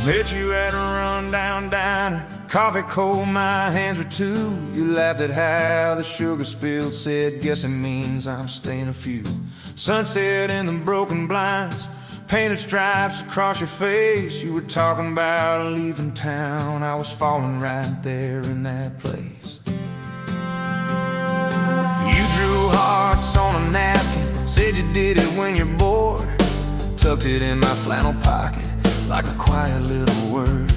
Met you at a rundown diner, coffee cold, my hands were too. You laughed at how the sugar spilled, said, guess it means I'm staying a few. Sunset in the broken blinds, painted stripes across your face. You were talking about leaving town, I was falling right there in that place. You drew hearts on a napkin, said you did it when you're bored. Tucked it in my flannel pocket like a quiet little word.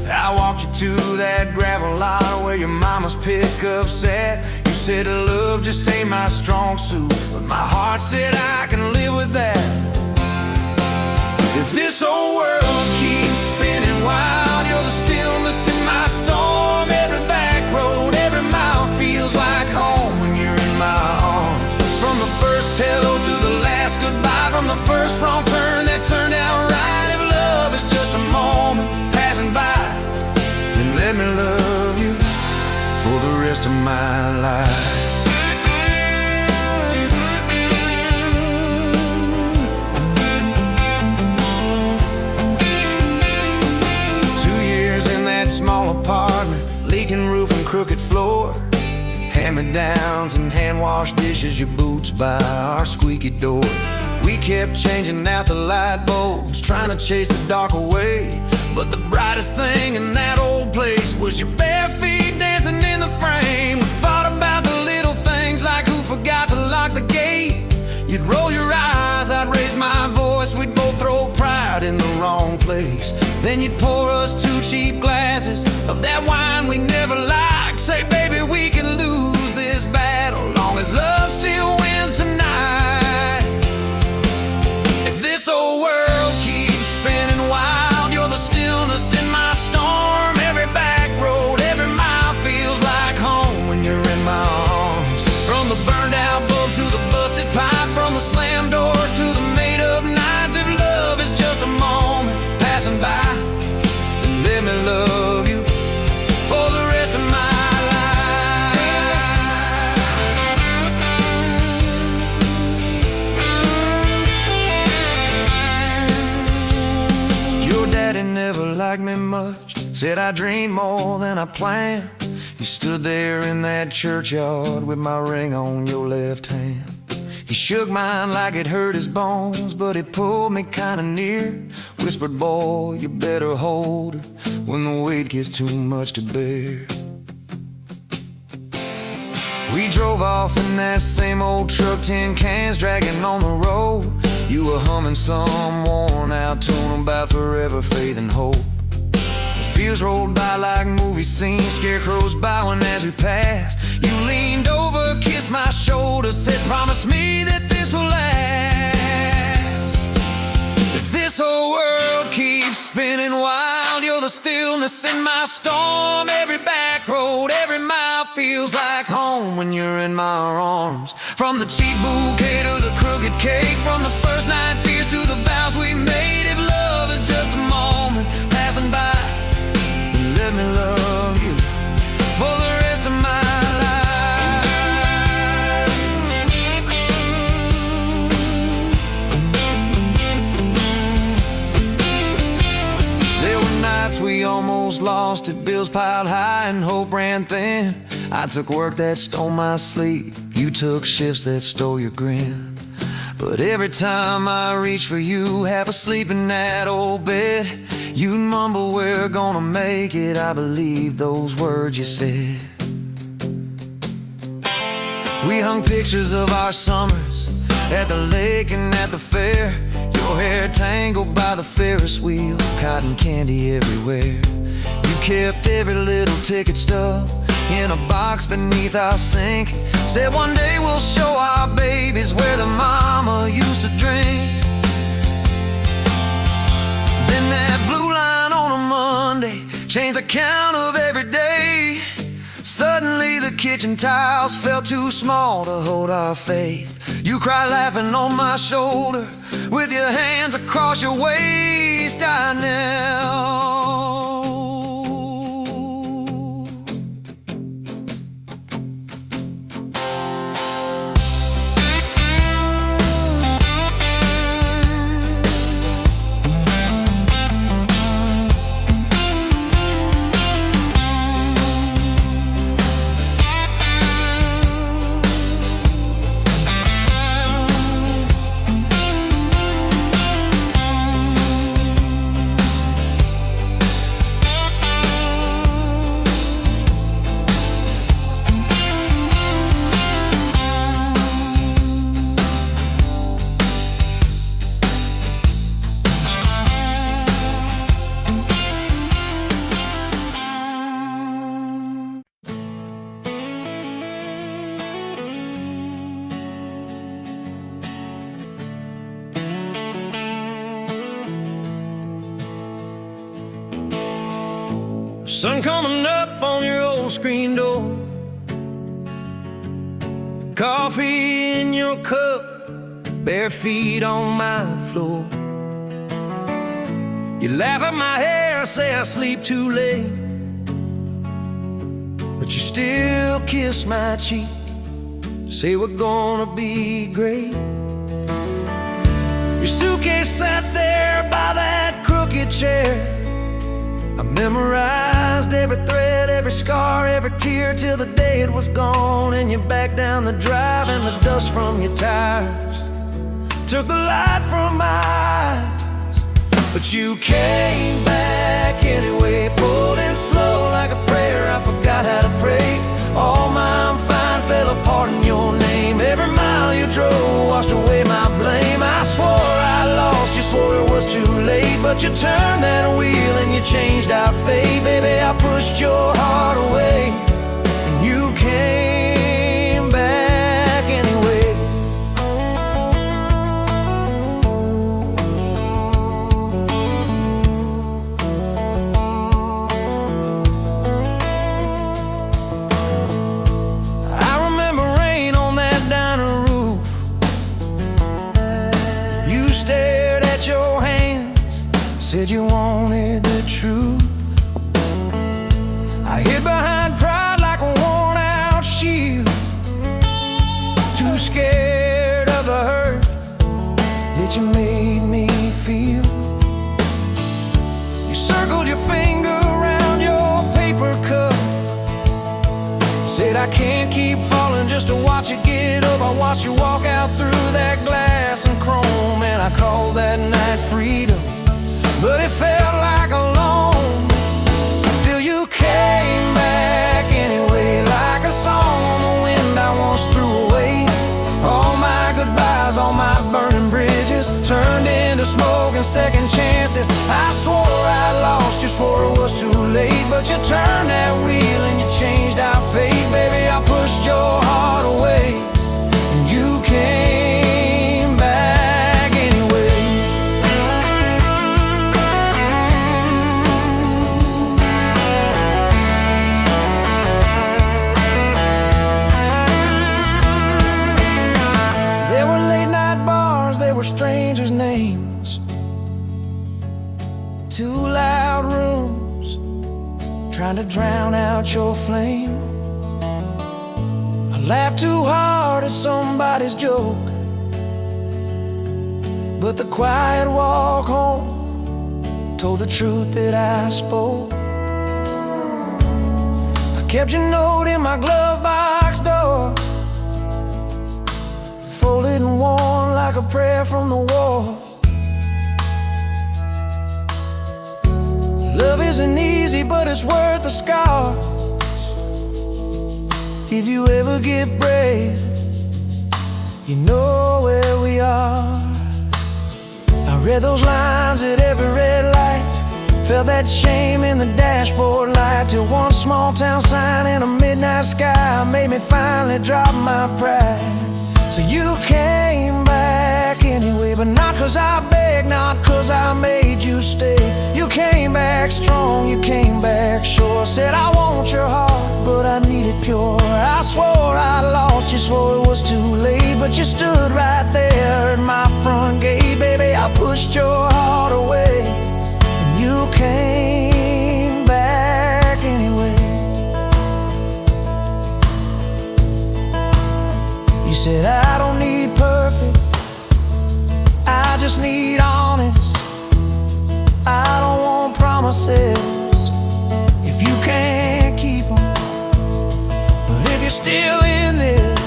I walked you to that gravel lot where your mama's pickup sat. You said love just ain't my strong suit, but my heart said I can live with that. If this old world keeps spinning wild, you're the stillness in my storm. Every back road, every mile feels like home when you're in my arms. From the first hello to the last goodbye, from the first wrong turn that turned out right. If love is just a moment passing by, then let me love you for the rest of my life. 2 years in that small apartment, leaking roof and crooked floor, hand-me-downs and hand-washed dishes, your boots by our squeaky door. We kept changing out the light bulbs, trying to chase the dark away. But the brightest thing in that old place was your bare feet dancing in the frame. We fought about the little things, like who forgot to lock the gate. You'd roll your eyes, I'd raise my voice, we'd both throw pride in the wrong place. Then you'd pour us 2 cheap glasses of that wine we never liked. Say, baby, we can lose this battle, long as love still wins tonight. If this old world keeps spinning wild, you're the stillness in my storm. Every back road, every mile feels like home when you're in my arms. From the burned out bulb to the busted pipe, from the slammed doors to the made up nights. If love is just a moment passing by, then let me love you for the rest of my Daddy never liked me much, said I dreamed more than I planned. He stood there in that churchyard with my ring on your left hand. He shook mine like it hurt his bones, but he pulled me kinda near, whispered, boy, you better hold her when the weight gets too much to bear. We drove off in that same old truck, tin cans dragging on the road. You were humming some worn-out tune about forever, faith and hope. The fields rolled by like movie scenes, scarecrows bowing as we passed. You leaned over, kissed my shoulder, said, promise me that this will last. If this whole world keeps spinning wild, you're the stillness in my storm. Every back road, every mile feels like home when you're in my arms. From the cheap bouquet to the crooked cake, from the first night fears to the vows we made. If love is just a moment passing by, then let me love you for the rest of my life. There were nights we almost lost it, bills piled high and hope ran thin. I took work that stole my sleep, you took shifts that stole your grin. But every time I reach for you, half asleep in that old bed, you'd mumble, we're gonna make it. I believe those words you said. We hung pictures of our summers at the lake and at the fair. Your hair tangled by the Ferris wheel, cotton candy everywhere. You kept every little ticket stub in a box beneath our sink. Said one day we'll show our babies where the mama used to drink. Then that blue line on a Monday changed the count of every day. Suddenly the kitchen tiles felt too small to hold our faith. You cried laughing on my shoulder with your hands across your waist. I knelt. Sun coming up on your old screen door, coffee in your cup, bare feet on my floor. You laugh at my hair, say I sleep too late, but you still kiss my cheek, say we're gonna be great. Your suitcase sat there by that crooked chair. I memorized every thread, every scar, every tear, till the day it was gone, and you back down the drive, and the dust from your tires took the light from my eyes. But you came back anyway, pulling slow like a prayer. I forgot how to pray. All my I'm fine fell apart in your name. Every mile you drove washed away my blame. I swore I lost, you swore it was too late, but you turned that wheel and you changed our fate. Baby, I pushed your heart away, and you came back anyway. I remember rain on that diner roof. You stared at your hands, said you wanted the truth. I hid behind pride like a worn-out shield, too scared of the hurt that you made me feel. You circled your finger around your paper cup, said I can't keep falling just to watch you get up. I watched you walk out through that glass and chrome, and I called that night freedom, but it felt like alone. Still you came back anyway, like a song on the wind I once threw away. All my goodbyes, all my burning bridges turned into smoke and second chances. I swore I lost, you swore it was too late, but you turned that wheel and you changed our fate. Baby, I pushed your heart away, and you came back anyway. There were late night bars, there were strangers' names, two loud rooms trying to drown out your flame. I laughed too hard at somebody's joke, but the quiet walk home told the truth that I spoke. I kept your note in my glove box door, folded and worn like a prayer from the wall. Love isn't easy, but it's worth the scars. If you ever get brave, you know where we are. I read those lines at every red light, felt that shame in the dashboard light, till one small town sign in a midnight sky made me finally drop my pride. So you came back anyway, but not 'cause I begged, not 'cause I made you stay. You came back strong, you came back sure, said I want your heart, but I need it pure. I swore I lost, you swore it was too late, but you stood right there at my front gate. Baby, I pushed your heart away, and you came back anyway. You said I don't need perfect, I just need honest. I don't want promises if you can't keep them. But if you're still in this,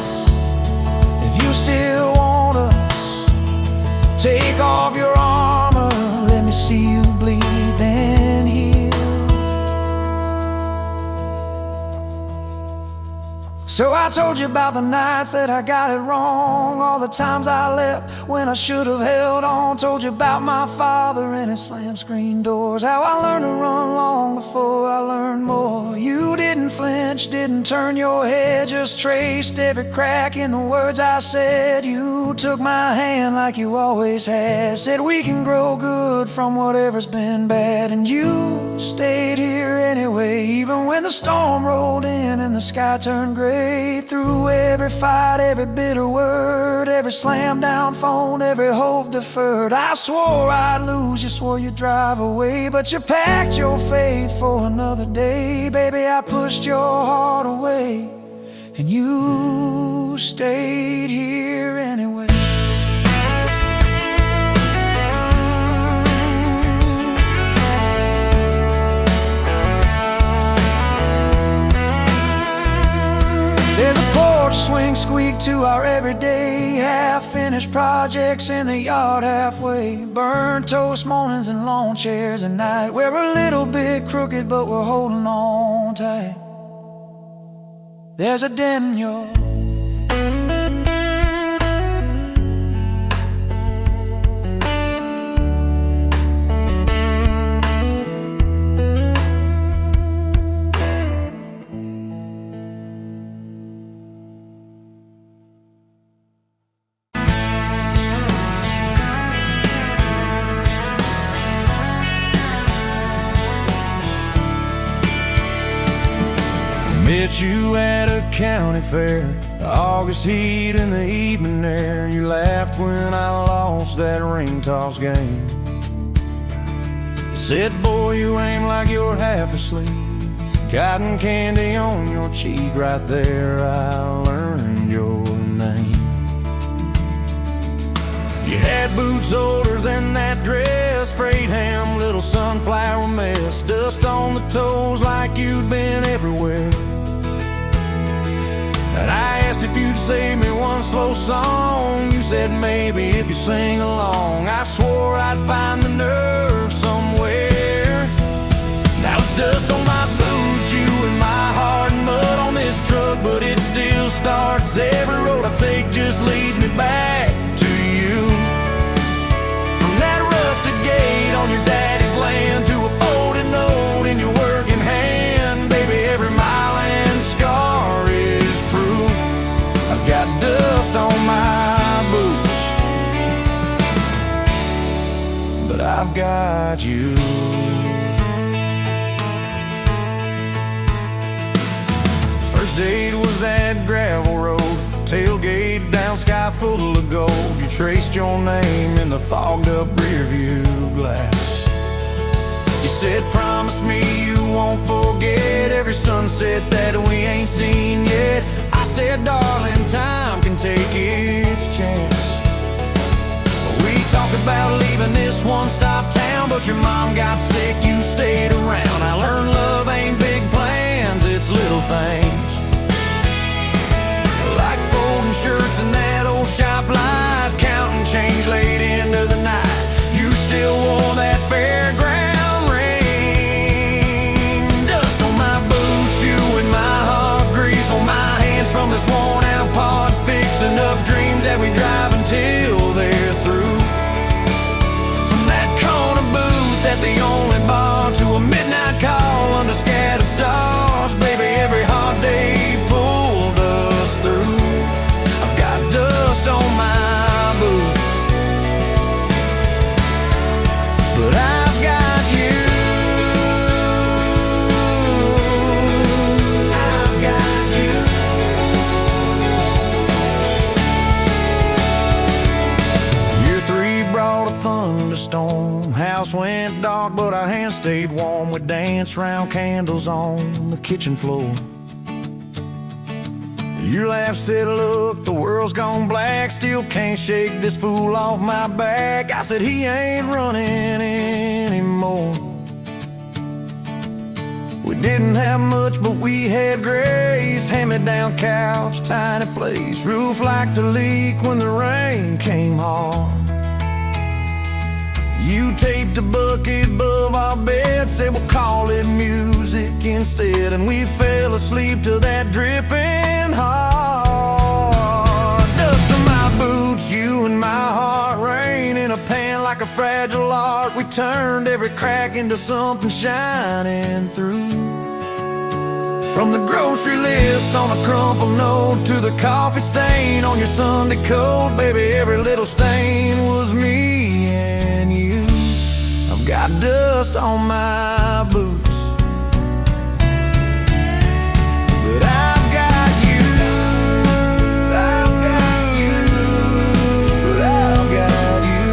if you still want us, take off your armor, let me see you bleed, then heal. So I told you about the nights that I got it wrong, all the times I left when I should have held on. Told you about my father and his slam screen doors, how I learned to run long before I learned more. You didn't flinch, didn't turn your head, just traced every crack in the words I said. You took my hand like you always had, said we can grow good from whatever's been bad. And you stayed here anyway, even when the storm rolled in and the sky turned gray. Through every fight, every bitter word, every slam down phone, every hope deferred, I swore I'd lose, you swore you'd drive away, but you packed your faith for another day. Baby, I pushed your heart away, and you stayed here anyway. There's a porch swing squeak to our everyday, half-finished projects in the yard halfway, burnt toast mornings and lawn chairs at night. We're a little bit crooked, but we're holding on tight. There's a dent in your met you at a county fair, the August heat in the evening air. You laughed when I lost that ring toss game. You said, boy, you aim like you're half asleep, cotton candy on your cheek. Right there I learned your name. You had boots older than that dress, frayed ham, little sunflower mess, dust on the toes like you'd been everywhere. And I asked if you'd save me one slow song. You said maybe if you sing along. I swore I'd find the nerve somewhere. Now it's dust on my boots, you and my heart, and mud on this truck, but it still starts. Every road I take just leads me back to you. From that rusted gate on your daddy's land to a folded note in your working hand, baby, every mile and scar is proof I've got dust on my boots, but I've got you. First date was that gravel road, tailgate down, sky full of gold. You traced your name in the fogged up rear view glass. You said, promise me you won't forget every sunset that we ain't seen yet. I said, darling, time can take its chance. We talked about leaving this one-stop town, but your mom got sick, you stayed around. I learned love ain't big plans, it's little things, like folding shirts in that old shop light, counting change late into the night. You still wore that fairground ring, dust on my boots, you and my heart, grease on my hands from this worn out pod, fixing up dreams that we drive until they're through. From that corner booth at the only bar to a midnight call under scattered stars, baby, every hot day pulled us through. I've got dust on my boots, but I've got you. I've got you. Year 3 brought a thunderstorm. House went dark, but our hands stayed warm. We danced round candles on the kitchen floor. Your laugh said, look, the world's gone black, still can't shake this fool off my back. I said, he ain't running anymore. We didn't have much, but we had grace. Hand-me-down couch, tiny place, roof like to leak when the rain came hard. You taped a bucket above our bed, said we'll call it music instead, and we fell asleep to that dripping heart. Dust on my boots, you and my heart, rain in a pan like a fragile art. We turned every crack into something shining through. From the grocery list on a crumpled note to the coffee stain on your Sunday coat, baby, every little stain was me and you. I've got dust on my boots, but I've got you. I've got you. But I've got you.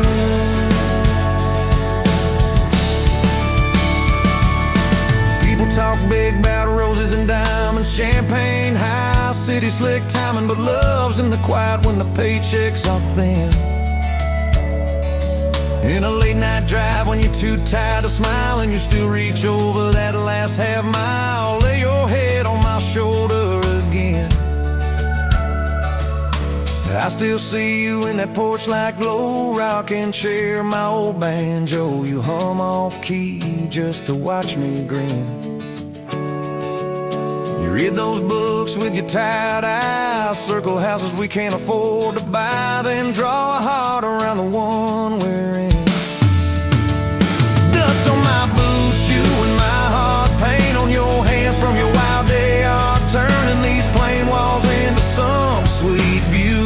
People talk big about roses and diamonds, champagne, high city slick timing, but love's in the quiet when the paychecks are thin. In a late night drive when you're too tired to smile and you still reach over that last half mile, lay your head on my shoulder again. I still see you in that porch light glow, rocking chair, my old banjo. You hum off key just to watch me grin. You read those books with your tired eyes, circle houses we can't afford to buy, then draw a heart around the one we're in. Dust on my boots, you and my heart, paint on your hands from your wild day art, turning these plain walls into some sweet view.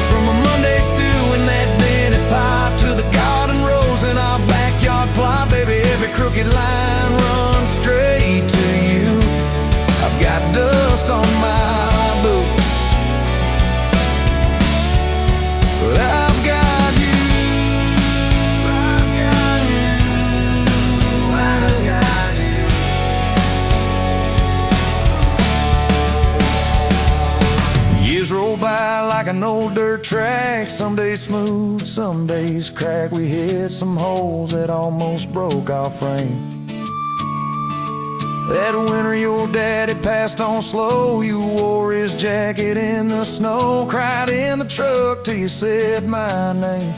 From a Monday stew in that Denny pot to the garden rose in our backyard plot, baby, every crooked line runs straight to you. I've got dust on my boots, but I've got you. I've got you. I've got you. Years roll by like an old dirt track, some days smooth, some days crack. We hit some holes that almost broke our frame. That winter your daddy passed on slow, you wore his jacket in the snow, cried in the truck till you said my name.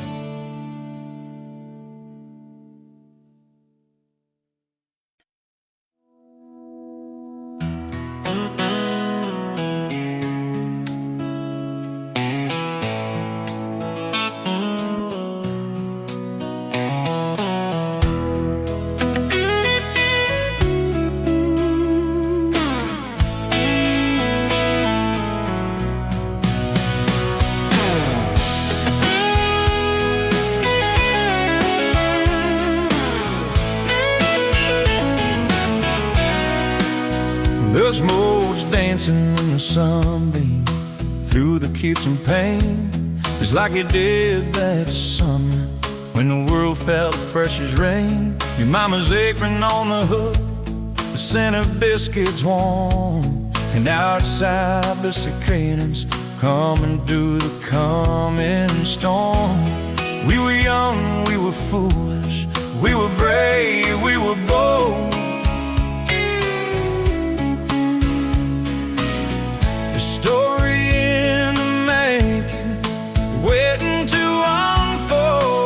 The smoke's dancing in the sunbeam through the kitchen pane, just like it did that summer when the world felt fresh as rain. Your mama's apron on the hook, the scent of biscuits warm, and outside the cicadas coming through the coming storm. We were young, we were foolish, we were brave, we were bold. Story in the making, waiting to unfold.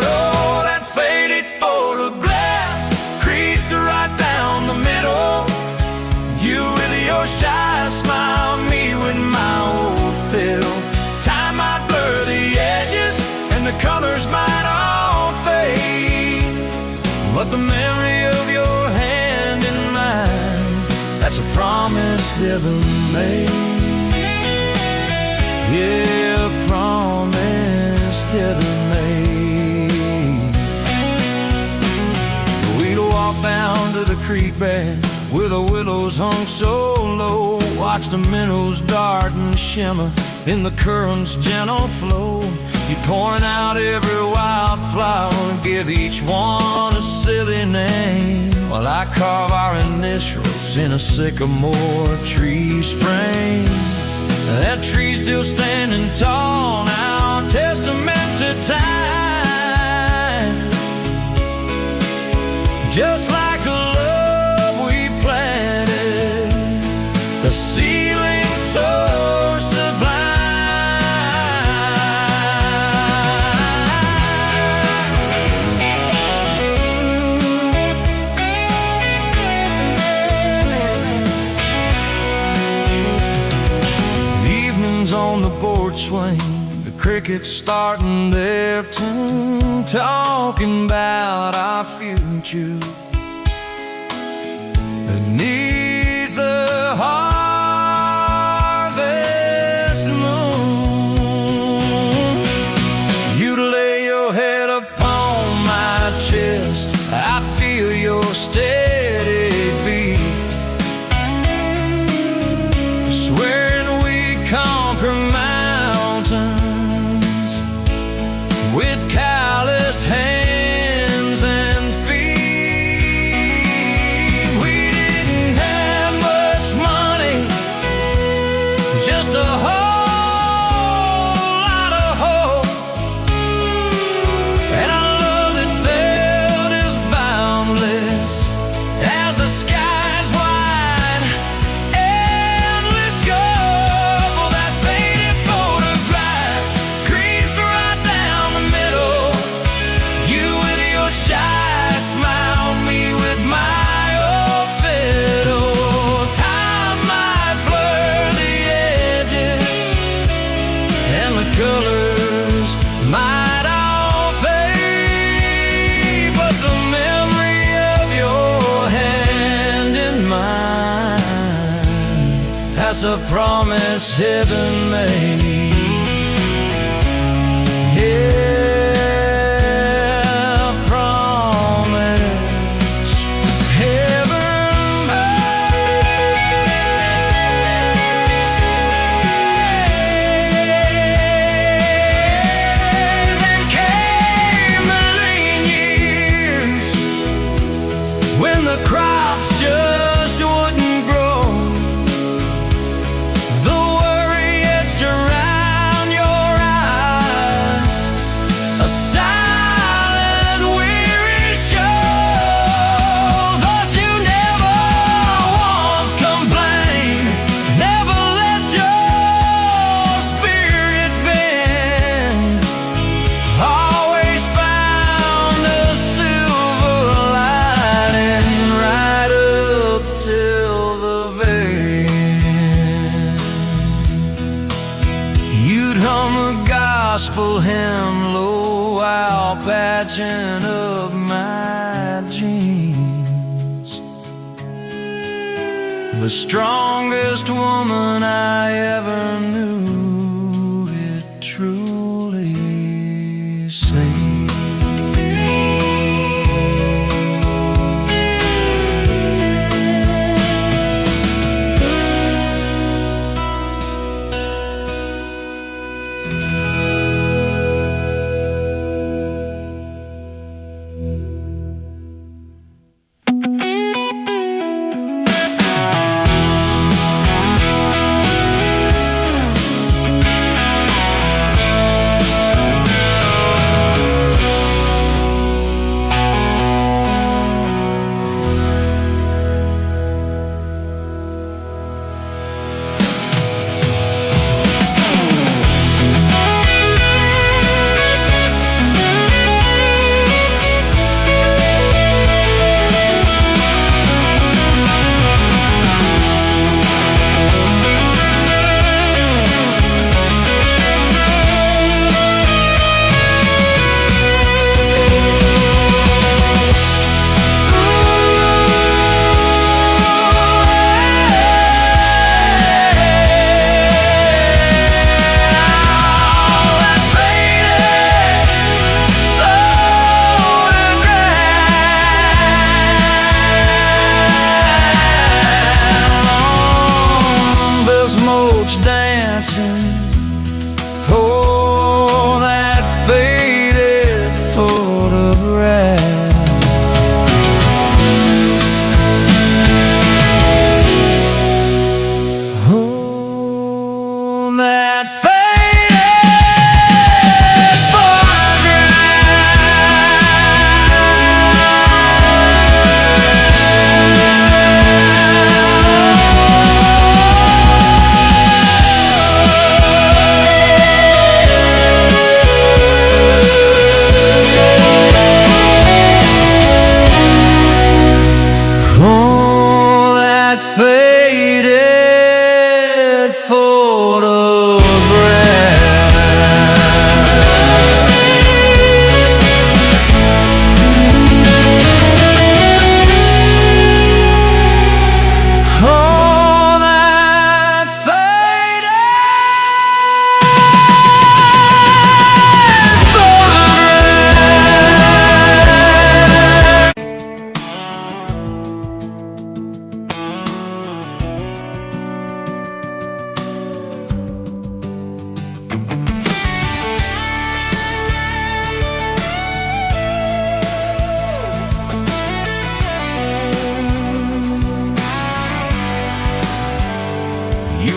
Oh, that faded photograph creased right down the middle. You with your shy smile, me with my old fill. Time might blur the edges and the colors might all fade, but the memory of your hand in mine, that's a promise never made. Yeah, a promise never made. We'd walk down to the creek bed where the willows hung so low, watch the minnows dart and shimmer in the current's gentle flow. You pouring out every wildflower, give each one a silly name, while I carve our initials in a sycamore tree's frame. That tree's still standing tall now, testament to time, just like a love we planted, the ceiling so sublime. porch swing, the crickets starting their tune, talking about our future beneath the harvest moon. You'd lay your head upon my chest, I feel your steady beat, swearing we conquer mountains with calloused hands and feet. We didn't have much money, just a whole lot of hope, and our love that felt as boundless as the skies wide, endless scope. Oh, that faded photograph creeps right down the middle. You with your shy smile, me with my old fiddle. Time might blur the edges, and the colors might all fade, but the memory of your hand in mine, that's a promise heaven made. Yeah, promise heaven made. Then came the lean years, when the crops just wouldn't grow. The worry etched around your eyes, a silent, weary show. But you never once complained, never let your spirit bend. Always found a silver lining right up till the very end. You'd hum a gospel hymn low while patching up my jeans. The strongest woman I ever knew, it truly seemed. Dancing, oh, that faded photograph. Oh, that faded faded photograph.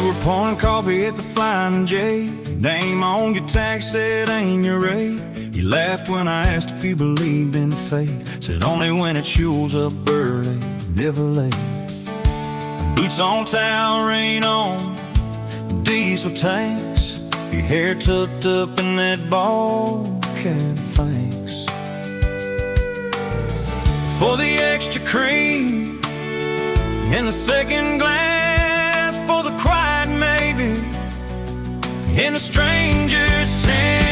were pouring coffee at the Flying J. Name on your tag said ain't your rate. You laughed when I asked if you believed in fate. Said only when it shows up early, never late. Boots on town, rain on, diesel tanks. Your hair tucked up in that ball cap, thanks for the extra cream in the second glass, for the quiet maybe in a stranger's tent.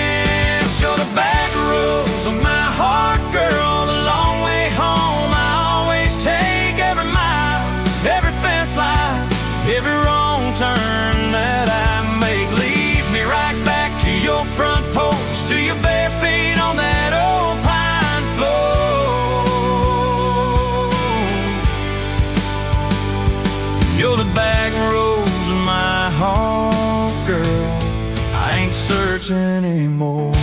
You're the back roads of my heart, girl, the long way home. I always take every mile, every fence line, every wrong turn that I make. Leave me right back to your front porch, to your bare feet on that old pine floor. You're the back roads of my heart, girl, I ain't searching anymore.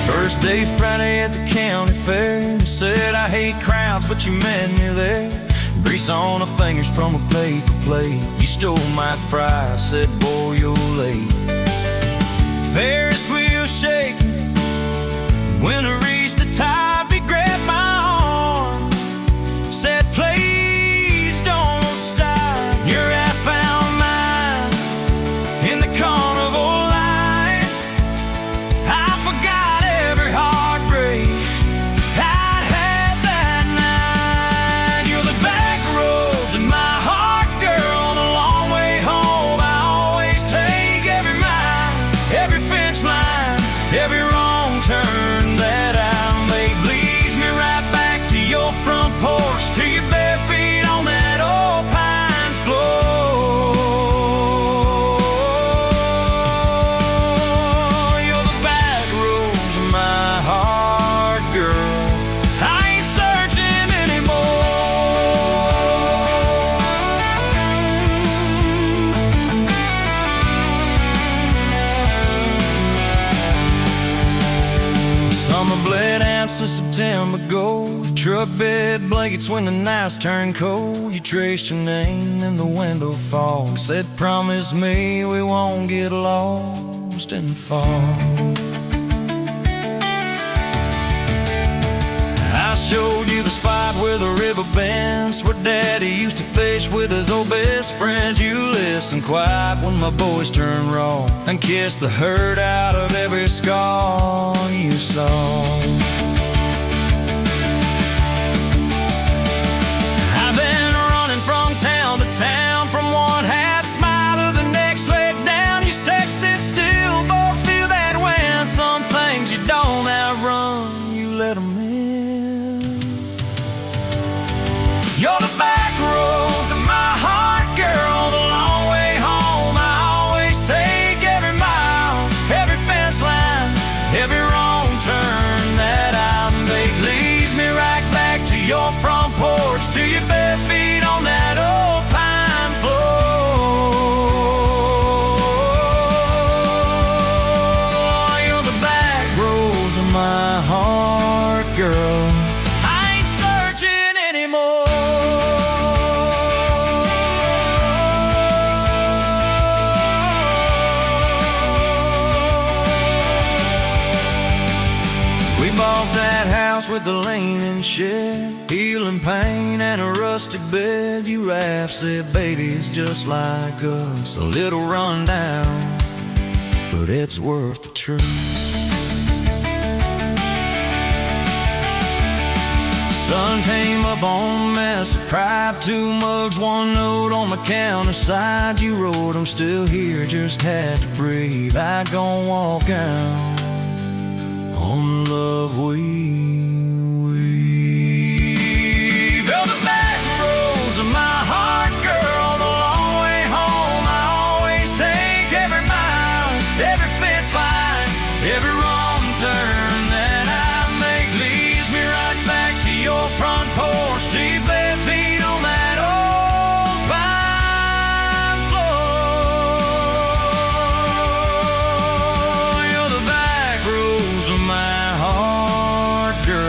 First day Friday at the county fair, you said I hate crowds, but you met me there. Grease on the fingers from a paper plate. You stole my fry, I said, boy, you're late. Ferris wheel shaking, when I reached the top, he grabbed my arm, said, please don't stop. Your ass found mine in the carnival line. I forgot every heartbreak I'd had that night. You're the back roads in my heart, girl, the long way home. I always take every mile, every fence line, every wrong turn that I make. Leads me right back to your front porch, to your bare feet on that old pine floor. You're the back roads of my heart, girl, I ain't searching anymore. Summer bled out to September gold. Truck bed blankets when the nights turn cold. You traced your name in the window fog, said promise me we won't get lost in the fall. I showed you the spot where the river bends, where Daddy used to fish with his old best friends. You listened quiet when my boys turned raw, and kissed the hurt out of every scar you saw. I've been running from town to town, from one half smile to the next leg down. You said sit still, both feel that when some things you don't outrun, you let them in. You're the back roads of my heart, girl, the long way home. I always take every mile, every fence line, every wrong turn that I make. Lead me right back to your front porch, to your bare feet on that old pine floor. You're the back roads of my heart, girl, I ain't searching anymore. We bought that house with the leaning shed, healing pain and a rusted bed. You laughed, said, baby, it's just like us, a little run down, but it's worth the trip. Sun came up on a mess of pride, 2 mugs, 1 note on the counter side. You wrote, I'm still here, just had to breathe. I gon' walk out on the love we weave. You're the back roads of my heart, girl, the long way home. I always take every mile, every fence line, every wrong turn that I make. Leads me right back to your front porch, to your bare feet on that old pine floor. You're the back roads of my heart, girl.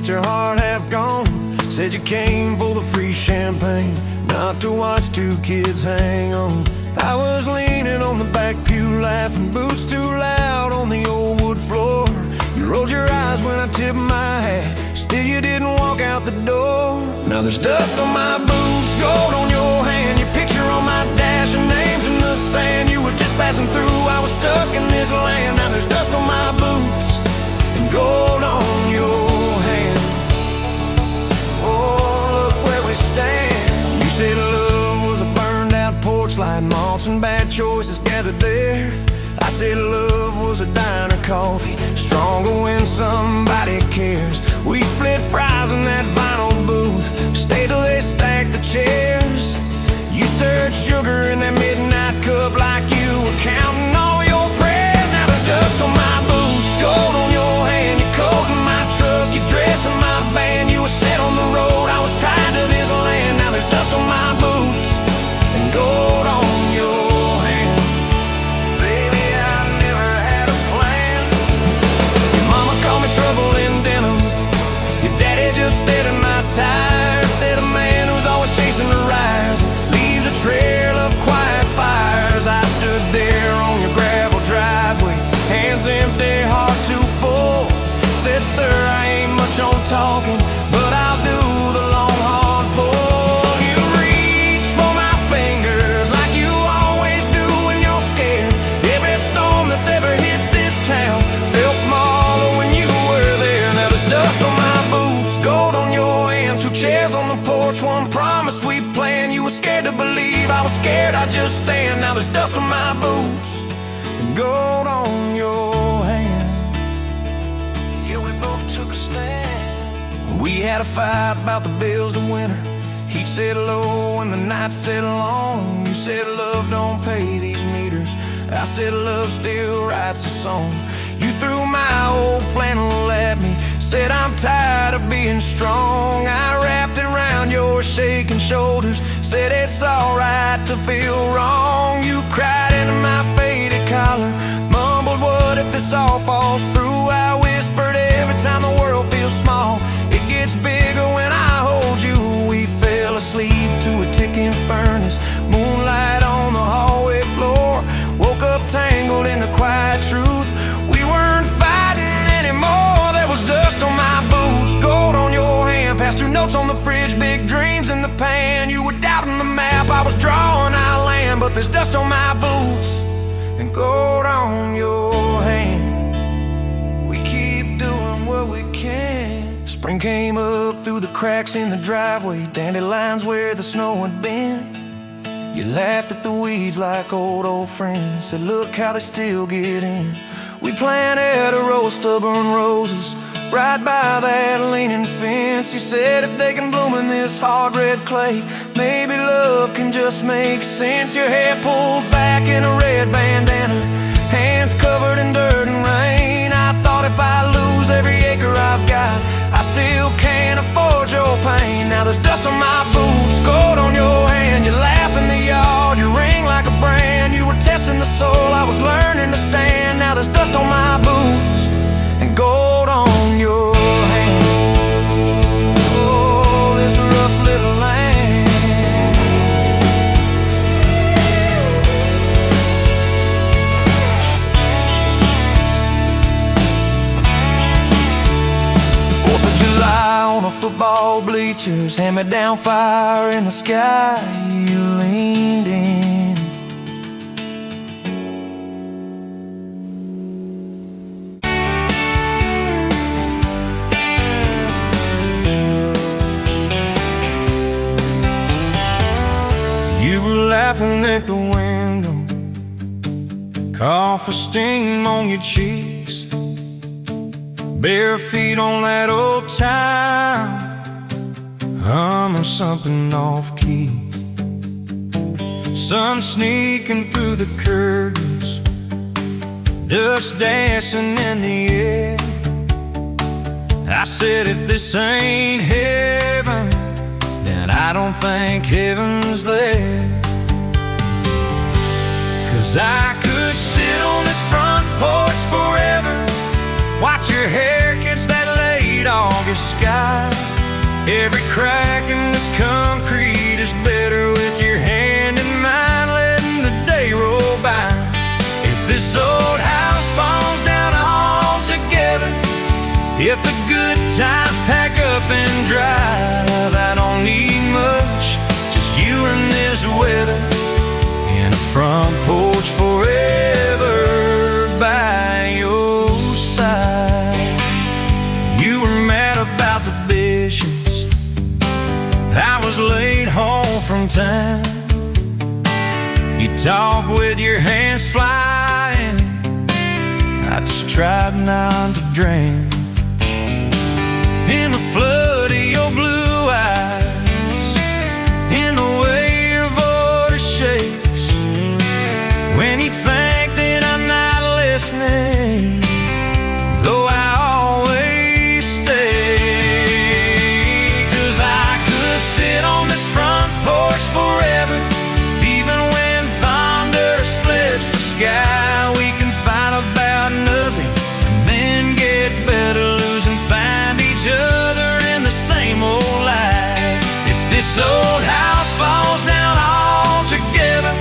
let your heart have gone. Said you came for the free champagne, not to watch two kids hang on. I was leaning on the back pew laughing, boots too loud on the old wood floor. You rolled your eyes when I tipped my hat, still you didn't walk out the door. Now there's dust on my boots, gold on your hand, your picture on my dash, your name's in the sand. You were just passing through, I was stuck in this land. Now there's dust on my boots and gold on your hand. Oh, look where we stand. You said love was a burned out porch light, malts and bad choices gathered there. I said love was a diner coffee, stronger when somebody cares. We split fries in that vinyl booth, stayed till they stacked the chairs. You stirred sugar in that midnight cup like you were counting all your prayers. Now there's dust on my boots, gold on your hand, your coat in my truck, your dress in my band. You were set on the road, I was tied to this land. Now there's dust on my boots and gold on your hand. Baby, I never had a plan. Your mama called me trouble in denim, your daddy just stared at my tires. Said a man who's always chasing the rise leaves a trail of quiet fires. I stood there on your gravel driveway, hands empty, heart too full. Said, sir, I ain't much on talking, but I'll do the long hard pull. You reach for my fingers like you always do when you're scared. Every storm that's ever hit this town felt smaller when you were there. Now there's dust on my boots, gold on your hand, two chairs on the porch, one promise we planned. You were scared to believe, I was scared I'd just stand. Now there's dust on my boots and gold on your hand. Yeah, we both took a stand. We had a fight about the bills of winter. Heat set low and the night set long. You said love don't pay these meters, I said love still writes a song. You threw my old flannel at me, said I'm tired of being strong. I wrapped it around your shaking shoulders, said it's alright to feel wrong. You cried into my faded collar, mumbled what if this all falls through. I whispered every time the world feels small, it gets bigger when I hold you. We fell asleep to a ticking furnace, moonlight on the hallway floor. Woke up tangled in the quiet truth, we weren't fighting anymore. There was dust on my boots, gold on your hand, past two notes on the fridge, big dreams in the pan. You were doubting the map, I was drawing our land, but there's dust on my boots and gold on your hand. We keep doing what we can. Spring came up through the cracks in the driveway, dandelions where the snow had been. You laughed at the weeds like old friends, said look how they still get in. We planted a row of stubborn roses right by that leaning fence. You said if they can bloom in this hard red clay, maybe love can just make sense. Your hair pulled back in a red bandana, hands covered in dirt and rain. I thought if I lose every acre I've got, I still can't afford your pain. Now there's dust on my boots, gold on your hand, you laugh in the yard, you ring like a brand. You were testing the soul, I was learning to stand. Now there's dust on my boots and gold on your hand. Oh, this rough little land. On the football bleachers, hand-me-down fire in the sky, you leaned in. You were laughing at the window, coffee steam on your cheeks, bare feet on that old time, humming something off-key. Sun sneaking through the curtains, dust dancing in the air. I said if this ain't heaven, then I don't think heaven's there. 'Cause I could sit on this front porch forever, watch your hair catch that late late August sky. Every crack in this concrete is better with your hand in mine, letting the day roll by. If this old house falls down altogether, if the good times pack up and drive, I don't need much, just you and this weather, and a front porch forever by your side. You were mad about the dishes, I was late home from town. You talk with your hands flying, I just tried not to drown in the flood of your blue eyes, in the way your voice shakes when you think that I'm not listening, though I always stay. 'Cause I could sit on this front porch forever, even when thunder splits the sky. We can fight about nothing and then get better, lose and find each other in the same old life. If this old house falls down altogether,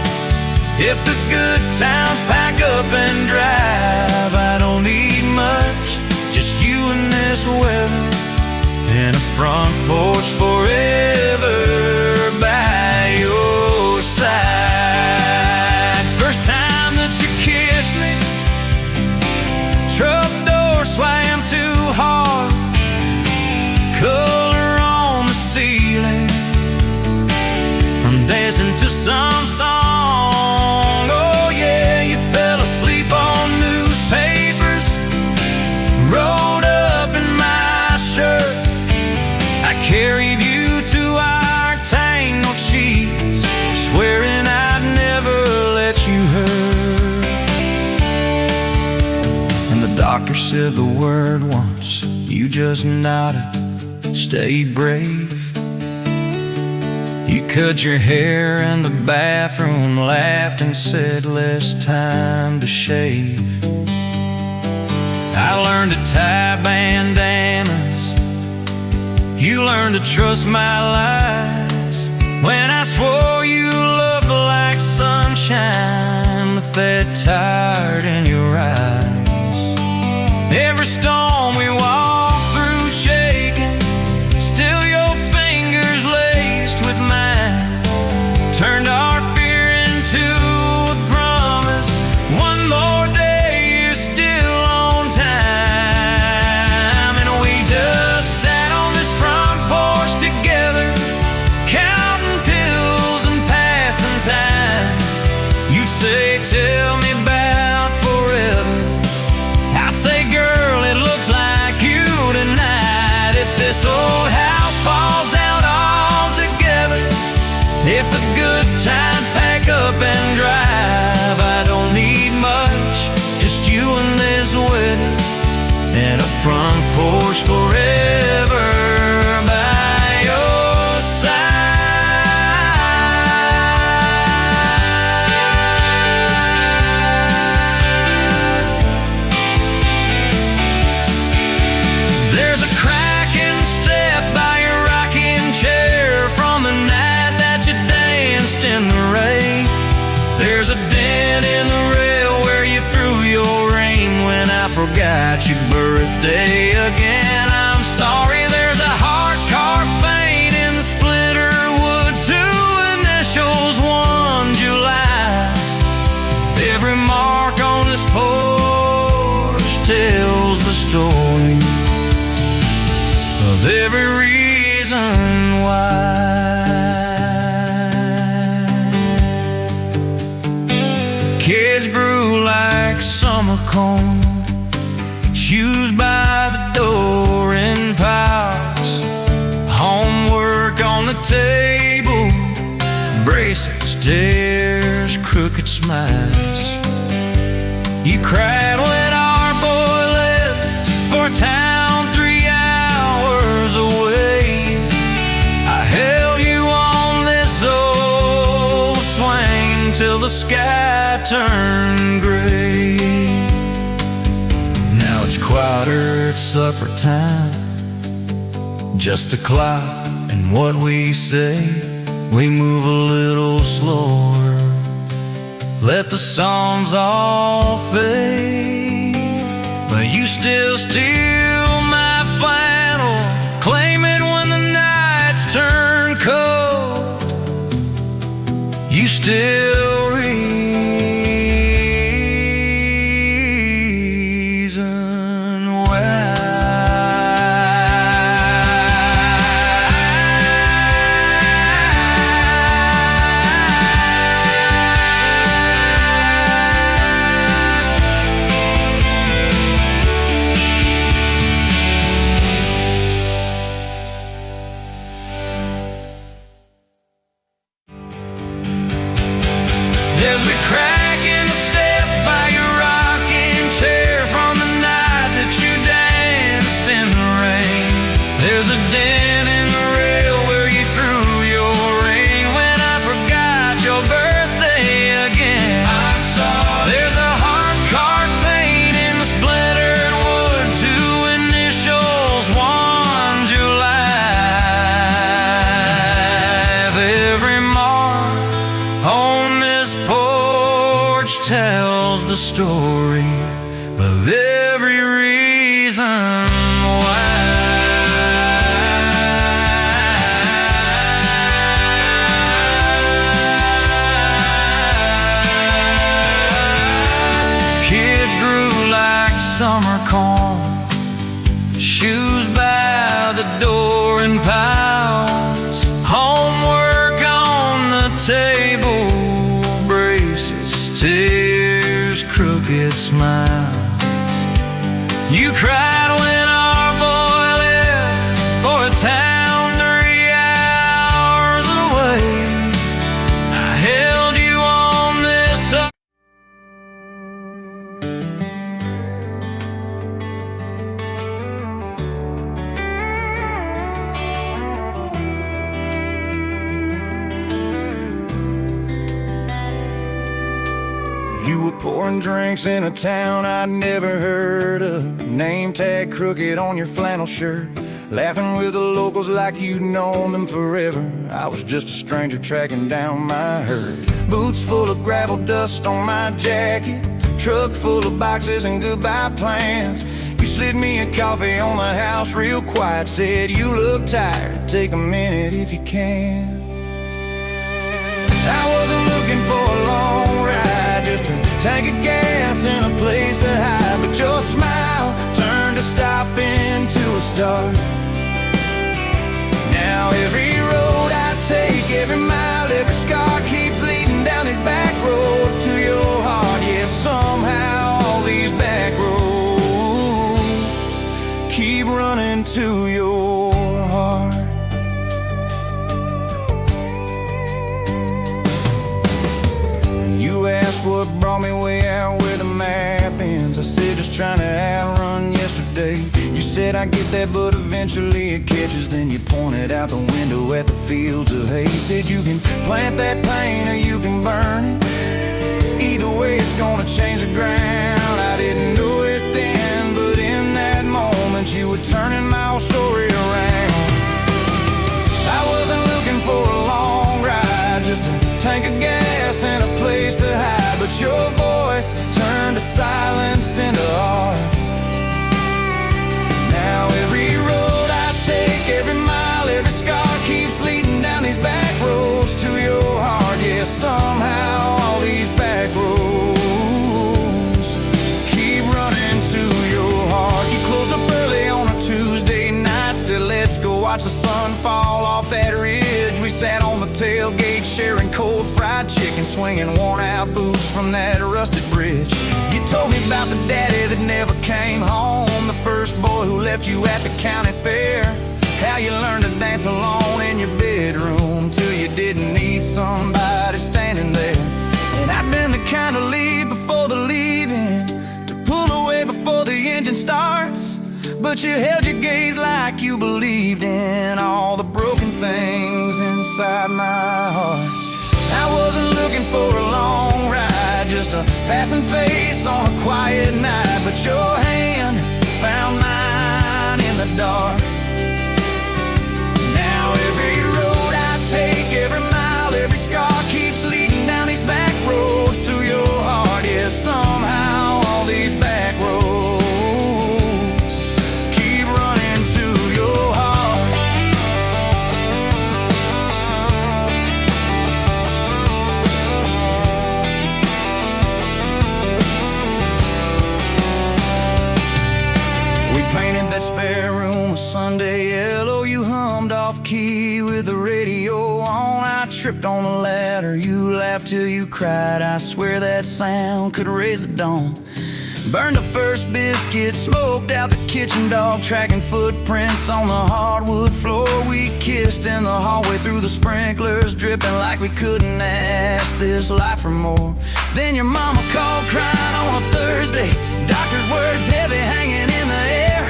if the good times pack up and drive, I don't need much, just you and this weather, and a front porch forever by your side. First time that you kissed me, truck door slammed too hard, color on the ceiling, from dancing to some song. Oh yeah, you fell asleep on newspapers, rolled up in my shirt. I carried you to our tangled sheets, swearing I'd never let you hurt. And the doctor said the word once, you just nodded, stay brave. You cut your hair in the bathroom, laughed and said less time to shave. I learned to tie bandanas, you learned to trust my lies, when I swore you looked like sunshine with that tired in your eyes. Every storm we walked through shaking, still your fingers laced with mine, turned our fear into a promise. One more day, you're still on time. And we just sat on this front porch together, counting pills and passing time. You'd say, tell me about forever, I'd say, girl, it looks like you tonight. If this old house falls down altogether, if the good times pack up and drive, I don't need much, just you and this weather, and a front porch forever by your side. There's a crack in the step by your rocking chair from the night that you danced in the rain. There's a dent in the rail where you threw your ring when I forgot your birthday again. I'm sorry, there's a heart carved faint in the splitter wood, two initials, 1 July. Every mark on this porch tells the story of every reason why. Kids brew like summer corn, shoes by the door in piles, homework on the table, braces, tears, crooked smiles. You cried when our boy left for town 3 hours away. I held you on this old swing till the sky turned gray. Now it's quieter at supper time, Just a clock and what we say. We move a little slower, let the songs all fade, but you still steal my flannel, claim it when the nights turn cold. You still reason why. There's a crack in the step by your rocking chair from the night that you danced in the rain. There's a dent in the rail where you threw your ring when I forgot your birthday again. I'm sorry. There's a hard card paint in the splintered wood, two initials, 1 July. Every mark on this porch tells the story of every reason why. Kids grew like summer corn, shoes by the door in piles, homework on the table, braces, tears, crooked smiles. You cried when our boy left for a town 3 hours away. I held you on this You were pouring drinks in a town I'd never heard of, name tag crooked on your flannel shirt, laughing with the locals like you'd known them forever. I was just a stranger tracking down my herd. Boots full of gravel dust on my jacket, truck full of boxes and goodbye plans. You slid me a coffee on the house real quiet, said you look tired, take a minute if you can. I wasn't looking for a long ride, just a tank of gas and a place to hide, but your smile turned a stop into a start. Now every road I take, every mile, every scar keeps leading down these back roads to your heart. Yeah, somehow all these back roads keep running to your heart. You asked what brought me way out where the map ends. I said just trying to outrun yesterday. You said I get that, but eventually it catches. Then you pointed out the window at the fields of hay. Said you can plant that pain or you can burn it. Either way it's gonna change the ground. I didn't know it then, but in that moment you were turning my whole story around. I wasn't looking for a long ride, just a tank of gas and a place to hide, but your voice turned a silence into art. Now every road I take, every mile, every scar keeps leading down these back roads to your heart. Yeah, somehow all these back roads keep running to your heart. You closed up early on a Tuesday night, said let's go watch the sun fall off that ridge. We sat on the tailgate sharing cold fried chicken, swinging worn out boots from that rusted bridge. You told me about the daddy that never came home, the first boy who left you at the county fair. How you learned to dance alone in your bedroom till you didn't need somebody standing there. And I've been the kind to leave before the leaving, to pull away before the engine starts, but you held your gaze like you believed in all the broken things inside my heart. I wasn't looking for a long ride, just a passing face on a quiet night, but your hand found mine in the dark. off key with the radio on. I tripped on the ladder, you laughed till you cried. I swear that sound could raise the dawn. Burned the first biscuit, smoked out the kitchen dog, tracking footprints on the hardwood floor. We kissed in the hallway through the sprinklers, dripping like we couldn't ask this life for more. Then your mama called crying on a Thursday, doctor's words heavy hanging in the air.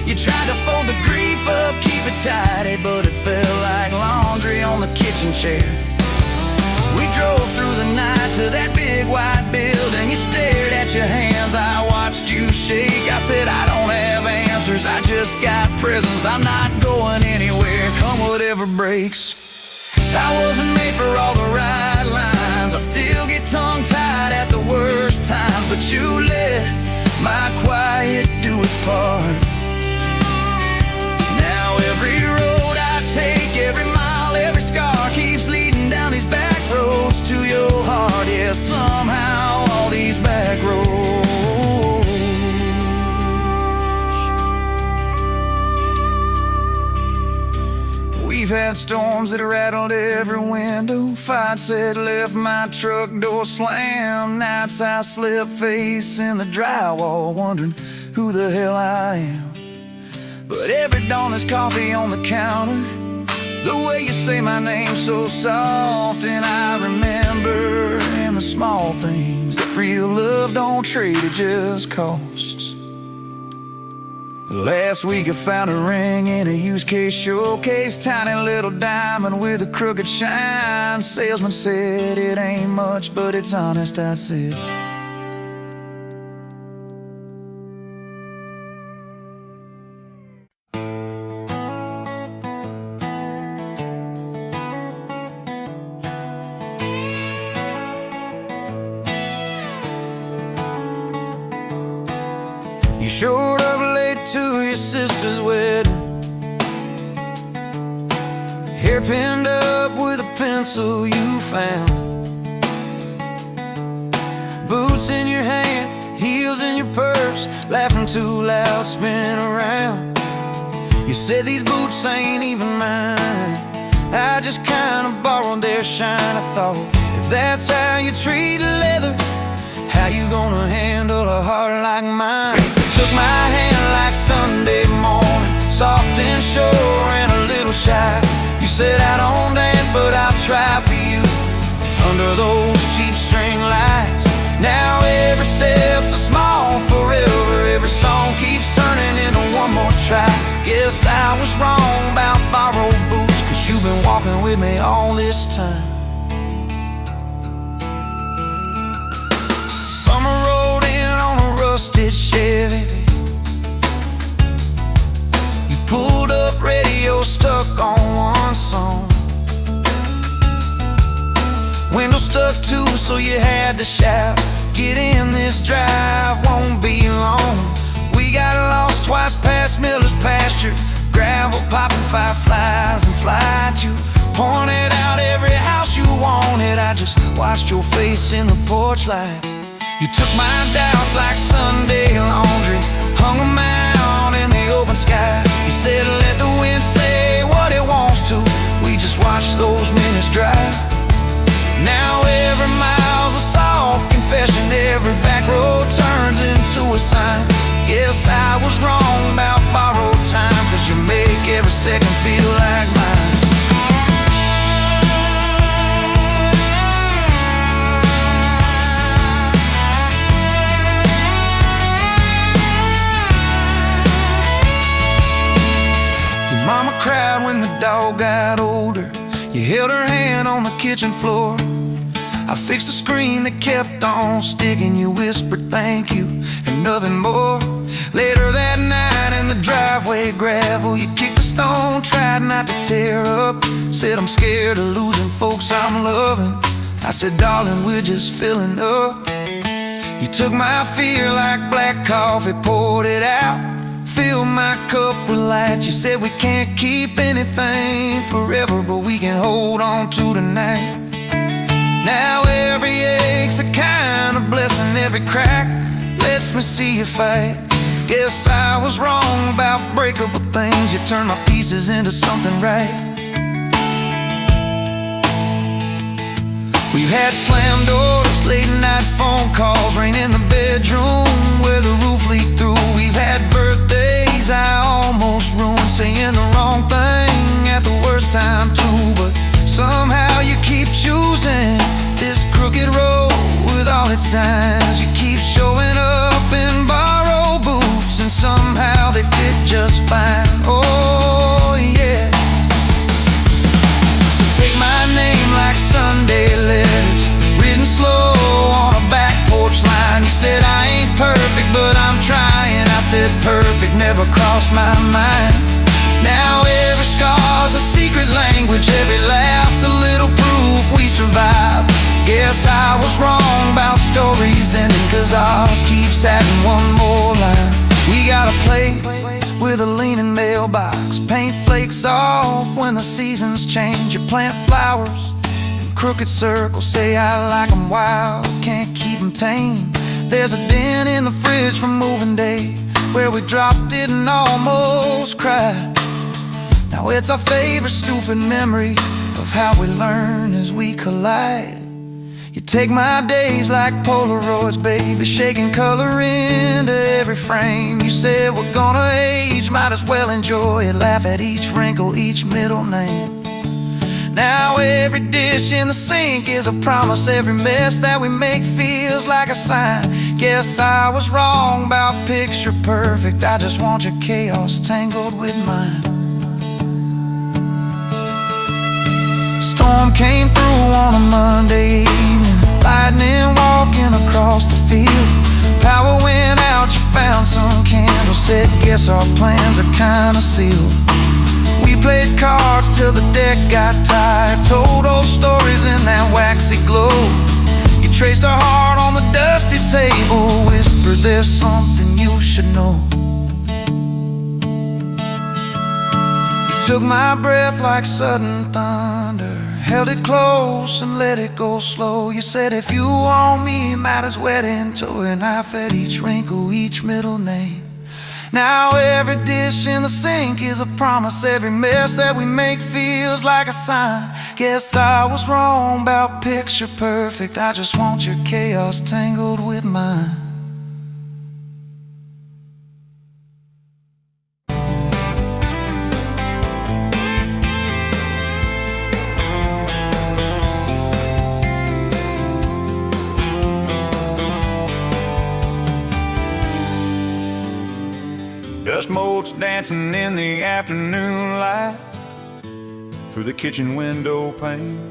You tried to fold the grief up, keep it tidy, but it felt like laundry on the kitchen chair. We drove through the night to that big white building. You stared at your hands, I watched you shake. I said, I don't have answers, I just got presents. I'm not going anywhere, come whatever breaks. I wasn't made for all the right lines, I still get tongue-tied at the worst times. But you let my quiet do its part. Now every road I take, every mile, every scar keeps leading down these back roads to your heart. Yeah, somehow all these back roads. We've had storms that rattled every window, fights that left my truck door slammed. Nights I slept facing the drywall, wondering who the hell I am. But every dawn there's coffee on the counter, the way you say my name so soft. And I remember in the small things that real love don't trade, it just costs. Last week I found a ring in a used case showcase, tiny little diamond with a crooked shine. Salesman said it ain't much, but it's honest, I said. You showed up late to your sister's wedding, hair pinned up with a pencil you found, boots in your hand, heels in your purse, laughing too loud, spin around. You said these boots ain't even mine, I just kinda borrowed their shine. I thought, if that's how you treat leather, how you gonna handle a heart like mine? Took my hand like Sunday morning, soft and sure and a little shy. You said I don't dance, but I'll try for you under those cheap string lights. Now every step's a small forever, every song keeps turning into one more try. Guess I was wrong about borrowed boots, 'cause you've been walking with me all this time. Summer rolled in on a rusted Chevy, you pulled up, radio stuck on one song, window stuck too, so you had to shout, get in, this drive won't be long. We got lost twice past Miller's pasture, gravel popping fireflies and flight. You pointed out every house you wanted, I just watched your face in the porch light. You took my doubts like Sunday laundry, hung them out in the open sky. You said let the wind say what it wants to, we just watched those minutes drive. Now every mile's a soft confession, every back road turns into a sign. Guess I was wrong about borrowed time, 'cause you make every second feel like mine. Mama cried when the dog got older, you held her hand on the kitchen floor. I fixed the screen that kept on sticking, you whispered thank you and nothing more. Later that night in the driveway gravel, you kicked a stone, tried not to tear up. Said I'm scared of losing folks I'm loving. I said darling, we're just filling up. You took my fear like black coffee, poured it out, filled my cup with light. You said we can't keep anything forever, but we can hold on to tonight. Now every ache's a kind of blessing, every crack lets me see you fight. Guess I was wrong about breakable things. You turned my pieces into something right. We've had slam doors, late night phone calls, rain in the bedroom where the roof leaked through. We've had birthdays I almost ruined, saying the wrong thing at the worst time too. But somehow you keep choosing this crooked road with all its signs. You keep showing up in borrowed boots, and somehow they fit just fine. Oh yeah. So take my name like Sunday letters, written slow on a back porch line. You said I ain't perfect, but I'm trying. I said perfect never crossed my mind. Now every scar's a secret language, every laugh's a little proof we survived. Guess I was wrong about stories ending, 'cause ours keeps adding one more line. We got a place with a leaning mailbox, paint flakes off when the seasons change. You plant flowers in crooked circles, say I like 'em wild, can't keep 'em tame. There's a dent in the fridge from moving day where we dropped it and almost cried. Now it's our favorite stupid memory of how we learn as we collide. You take my days like Polaroids, baby, shaking color into every frame. You said we're gonna age, might as well enjoy it, laugh at each wrinkle, each middle name. Now every dish in the sink is a promise, every mess that we make feels like a sign. Guess I was wrong about picture perfect, I just want your chaos tangled with mine. Storm came through on a Monday evening, lightning walking across the field. Power went out, you found some candles, said guess our plans are kinda sealed. We played cards till the deck got tired, told old stories in that waxy glow. You traced our heart on the dusty table, whispered there's something you should know. You took my breath like sudden thunder, held it close and let it go slow. You said if you want me, might as well into it, and I fed each wrinkle, each middle name. Now every dish in the sink is a promise, every mess that we make feels like a sign. Guess I was wrong about picture perfect, I just want your chaos tangled with mine. Dust motes dancing in the afternoon light through the kitchen window pane.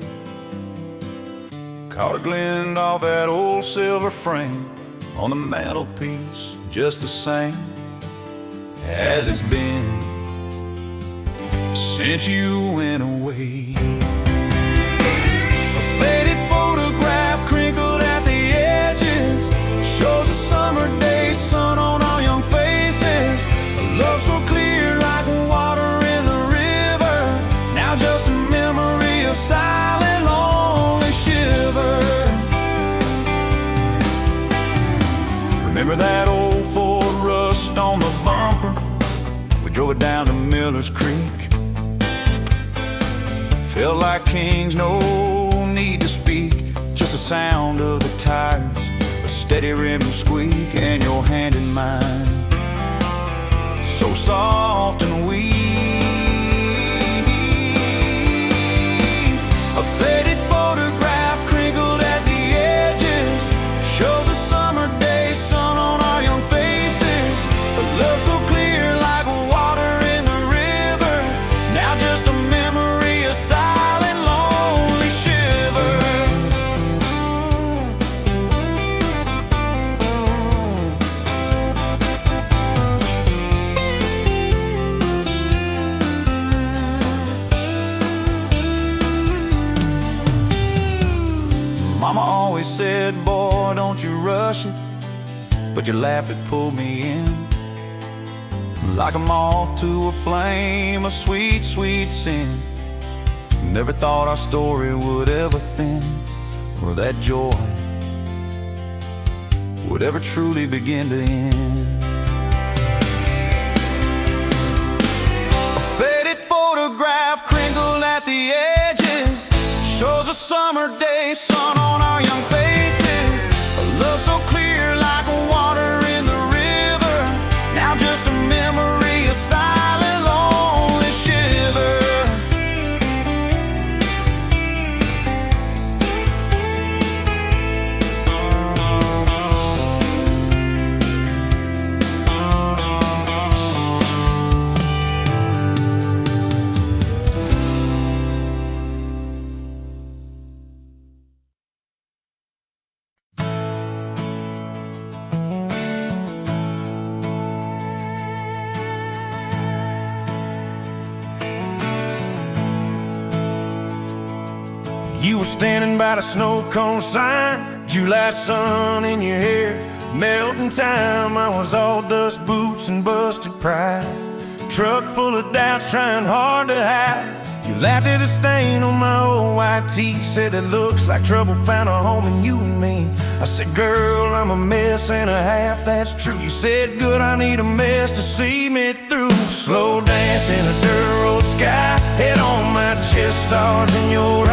Caught a glint off that old silver frame on the mantelpiece, just the same as it's been since you went away. A faded photograph crinkled at the edges shows a summer day sun on our young faces. Love so clear like water in the river, now just a memory of silent, lonely shiver. Remember that old Ford rust on the bumper? We drove it down to Miller's Creek. Felt like kings, no need to speak, just the sound of the tires, a steady rim squeak, and your hand in mine, so soft and weak. A faded photograph crinkled at the edges shows a summer day sun on our young faces. A love so clear like water in the river, now just a memory, a silent, lonely shiver. Mama always said, boy, don't you rush it, but your laugh, it pulled me in like a moth to a flame, a sweet, sweet sin. Never thought our story would ever thin, or that joy would ever truly begin to end. photograph crinkled at the edges shows a summer day sun on our young faces. A love so clear like water in the river, now just a memory, a silent, lonely shiver. You were standing by the snow cone sign, July sun in your hair, melting time. I was all dust, boots, and busted pride. Truck full of doubts, trying hard to hide. You laughed at a stain on my old white tee, said it looks like trouble found a home in you and me. I said, girl, I'm a mess and a half, that's true. You said, good, I need a mess to see me through. Slow dance in a dirt road sky, head on my chest, stars in your